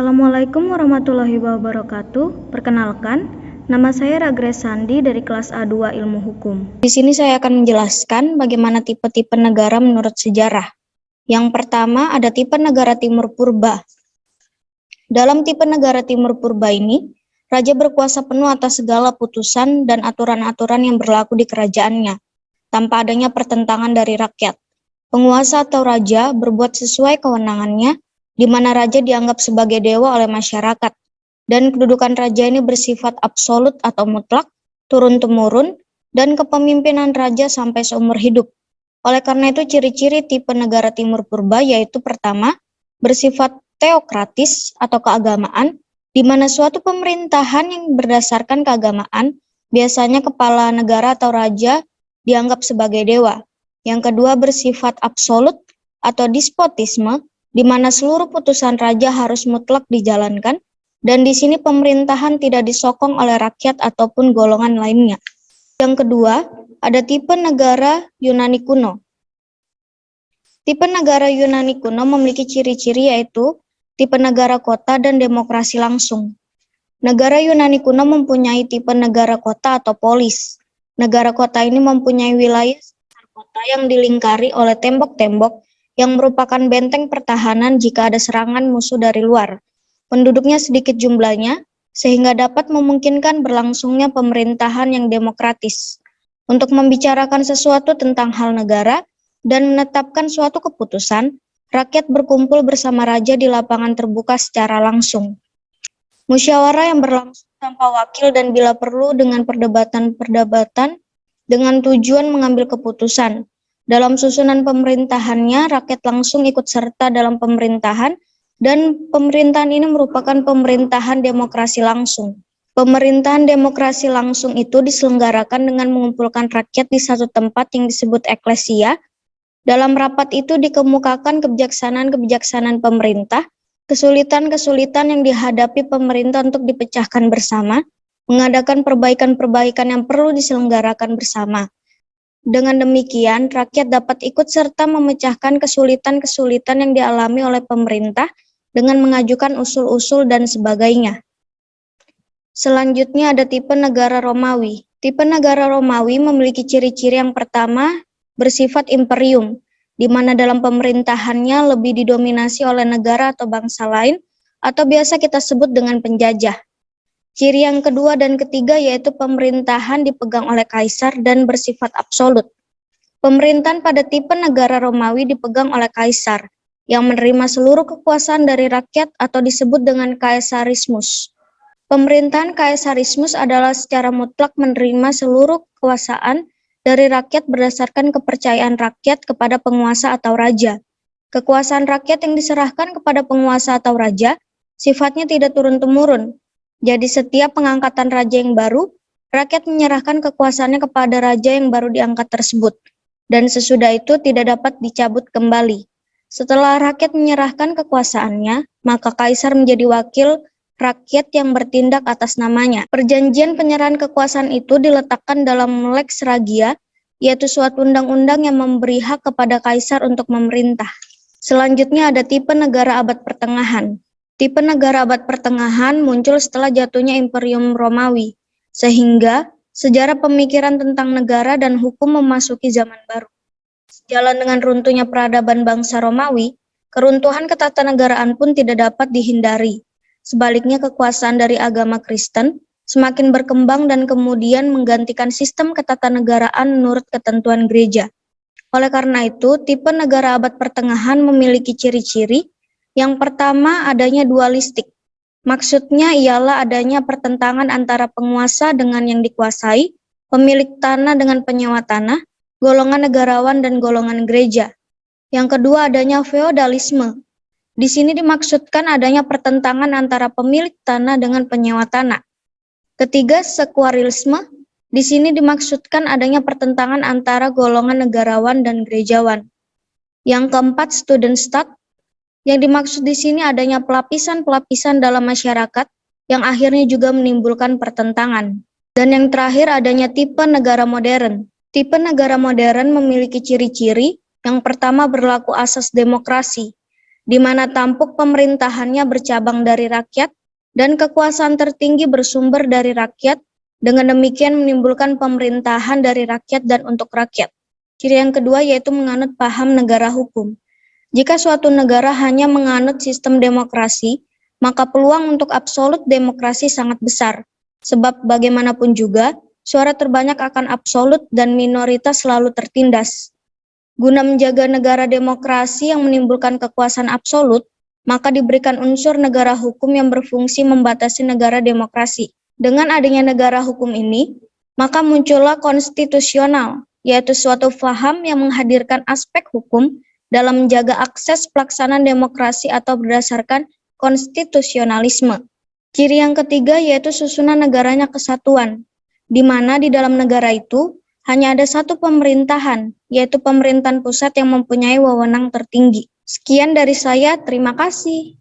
Assalamualaikum warahmatullahi wabarakatuh. Perkenalkan, nama saya Ragres Sandi dari kelas A2 Ilmu Hukum. Di sini saya akan menjelaskan bagaimana tipe-tipe negara menurut sejarah. Yang pertama ada tipe negara Timur Purba. Dalam tipe negara Timur Purba ini, raja berkuasa penuh atas segala putusan dan aturan-aturan yang berlaku di kerajaannya, tanpa adanya pertentangan dari rakyat. Penguasa atau raja berbuat sesuai kewenangannya, di mana raja dianggap sebagai dewa oleh masyarakat, dan kedudukan raja ini bersifat absolut atau mutlak, turun-temurun, dan kepemimpinan raja sampai seumur hidup. Oleh karena itu, ciri-ciri tipe negara Timur Purba yaitu pertama, bersifat teokratis atau keagamaan, di mana suatu pemerintahan yang berdasarkan keagamaan, biasanya kepala negara atau raja dianggap sebagai dewa. Yang kedua, bersifat absolut atau despotisme, di mana seluruh putusan raja harus mutlak dijalankan, dan di sini pemerintahan tidak disokong oleh rakyat ataupun golongan lainnya. Yang kedua, ada tipe negara Yunani kuno. Tipe negara Yunani kuno memiliki ciri-ciri yaitu tipe negara kota dan demokrasi langsung. Negara Yunani kuno mempunyai tipe negara kota atau polis. Negara kota ini mempunyai wilayah sekitar kota yang dilingkari oleh tembok-tembok yang merupakan benteng pertahanan jika ada serangan musuh dari luar. Penduduknya sedikit jumlahnya, sehingga dapat memungkinkan berlangsungnya pemerintahan yang demokratis. Untuk membicarakan sesuatu tentang hal negara dan menetapkan suatu keputusan, rakyat berkumpul bersama raja di lapangan terbuka secara langsung. Musyawarah yang berlangsung tanpa wakil dan bila perlu dengan perdebatan-perdebatan dengan tujuan mengambil keputusan. Dalam susunan pemerintahannya, rakyat langsung ikut serta dalam pemerintahan, dan pemerintahan ini merupakan pemerintahan demokrasi langsung. Pemerintahan demokrasi langsung itu diselenggarakan dengan mengumpulkan rakyat di satu tempat yang disebut eklesia. Dalam rapat itu dikemukakan kebijaksanaan-kebijaksanaan pemerintah, kesulitan-kesulitan yang dihadapi pemerintah untuk dipecahkan bersama, mengadakan perbaikan-perbaikan yang perlu diselenggarakan bersama. Dengan demikian, rakyat dapat ikut serta memecahkan kesulitan-kesulitan yang dialami oleh pemerintah dengan mengajukan usul-usul dan sebagainya. Selanjutnya ada tipe negara Romawi. Tipe negara Romawi memiliki ciri-ciri yang pertama, bersifat imperium, di mana dalam pemerintahannya lebih didominasi oleh negara atau bangsa lain, atau biasa kita sebut dengan penjajah. Ciri yang kedua dan ketiga yaitu pemerintahan dipegang oleh kaisar dan bersifat absolut. Pemerintahan pada tipe negara Romawi dipegang oleh kaisar, yang menerima seluruh kekuasaan dari rakyat atau disebut dengan kaisarismus. Pemerintahan kaisarismus adalah secara mutlak menerima seluruh kekuasaan dari rakyat berdasarkan kepercayaan rakyat kepada penguasa atau raja. Kekuasaan rakyat yang diserahkan kepada penguasa atau raja sifatnya tidak turun-temurun. Jadi setiap pengangkatan raja yang baru, rakyat menyerahkan kekuasaannya kepada raja yang baru diangkat tersebut, dan sesudah itu tidak dapat dicabut kembali. Setelah rakyat menyerahkan kekuasaannya, maka kaisar menjadi wakil rakyat yang bertindak atas namanya. Perjanjian penyerahan kekuasaan itu diletakkan dalam Lex Regia, yaitu suatu undang-undang yang memberi hak kepada kaisar untuk memerintah. Selanjutnya ada tipe negara abad pertengahan. Tipe negara abad pertengahan muncul setelah jatuhnya Imperium Romawi, sehingga sejarah pemikiran tentang negara dan hukum memasuki zaman baru. Sejalan dengan runtuhnya peradaban bangsa Romawi, keruntuhan ketatanegaraan pun tidak dapat dihindari. Sebaliknya kekuasaan dari agama Kristen semakin berkembang dan kemudian menggantikan sistem ketatanegaraan menurut ketentuan gereja. Oleh karena itu, tipe negara abad pertengahan memiliki ciri-ciri. Yang pertama, adanya dualistik. Maksudnya ialah adanya pertentangan antara penguasa dengan yang dikuasai, pemilik tanah dengan penyewa tanah, golongan negarawan dan golongan gereja. Yang kedua, adanya feodalisme. Di sini dimaksudkan adanya pertentangan antara pemilik tanah dengan penyewa tanah. Ketiga, sekuarisme. Di sini dimaksudkan adanya pertentangan antara golongan negarawan dan gerejawan. Yang keempat, student state. Yang dimaksud di sini adanya pelapisan-pelapisan dalam masyarakat yang akhirnya juga menimbulkan pertentangan. Dan yang terakhir adanya tipe negara modern. Tipe negara modern memiliki ciri-ciri. Yang pertama berlaku asas demokrasi. di mana tampuk pemerintahannya bercabang dari rakyat dan kekuasaan tertinggi bersumber dari rakyat, dengan demikian menimbulkan pemerintahan dari rakyat dan untuk rakyat. Ciri yang kedua yaitu menganut paham negara hukum. Jika suatu negara hanya menganut sistem demokrasi, maka peluang untuk absolut demokrasi sangat besar. Sebab bagaimanapun juga, suara terbanyak akan absolut dan minoritas selalu tertindas. Guna menjaga negara demokrasi yang menimbulkan kekuasaan absolut, maka diberikan unsur negara hukum yang berfungsi membatasi negara demokrasi. Dengan adanya negara hukum ini, maka muncullah konstitusional, yaitu suatu paham yang menghadirkan aspek hukum dalam menjaga akses pelaksanaan demokrasi atau berdasarkan konstitusionalisme. Ciri yang ketiga yaitu susunan negaranya kesatuan, di mana di dalam negara itu hanya ada satu pemerintahan, yaitu pemerintahan pusat yang mempunyai wewenang tertinggi. Sekian dari saya, terima kasih.